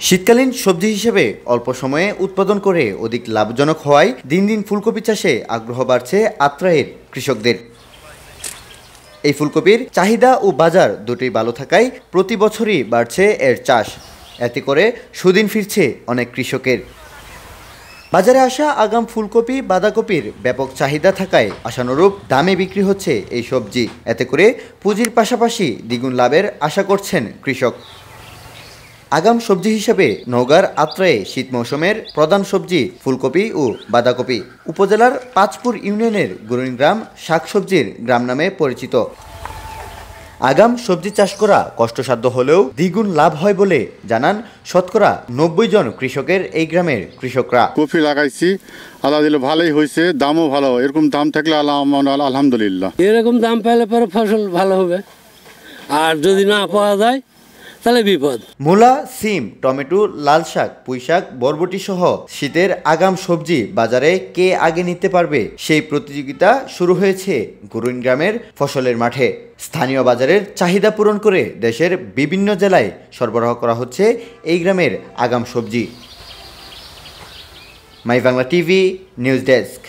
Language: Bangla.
শীতকালীন সবজি হিসেবে অল্প সময়ে উৎপাদন করে অধিক লাভজনক হওয়ায় দিন দিন ফুলকপি চাষে আগ্রহ বাড়ছে আত্রাইয়ের কৃষকদের। এই ফুলকপির চাহিদা ও বাজার দুটোই ভালো থাকায় প্রতি বছরই বাড়ছে এর চাষ। এতে করে সুদিন ফিরছে অনেক কৃষকের। বাজারে আসা আগাম ফুলকপি বাঁধাকপির ব্যাপক চাহিদা থাকায় আশানুরূপ দামে বিক্রি হচ্ছে এই সবজি। এতে করে পুঁজির পাশাপাশি দ্বিগুণ লাভের আশা করছেন কৃষক। আগাম সবজি হিসেবে নওগাঁর আত্রায়ে শীত মৌসুমের প্রধান সবজি ফুলকপি ও বাঁধাকপি। উপজেলার পাঁচপুর ইউনিয়নের গুরুইন গ্রাম শাকসবজির গ্রাম নামে পরিচিত। আগাম সবজি চাষ করা কষ্টসাধ্য হলেও দ্বিগুণ লাভ হয় বলে জানান শতকরা ৯০ জন কৃষকের এই গ্রামের কৃষকরা। কপি লাগাইছি, আল্লাহ দিলে ভালোই হয়েছে, দামও ভালো। এরকম দাম থাকলে আলহামদুলিল্লাহ। এরকম দাম পেলে পরে ফসল ভালো হবে, আর যদি না পাওয়া যায় তাহলে বিপদ। মূলা, সিম, টমেটো, লাল শাক, পুঁই শাক, বরবটি সহ শীতের আগাম সবজি বাজারে কে আগে নিতে পারবে সেই প্রতিযোগিতা শুরু হয়েছে গুরুইন গ্রামের ফসলের মাঠে। স্থানীয় বাজারের চাহিদা পূরণ করে দেশের বিভিন্ন জেলায় সরবরাহ করা হচ্ছে এই গ্রামের আগাম সবজি। মাই বাংলা টিভি নিউজ ডেস্ক।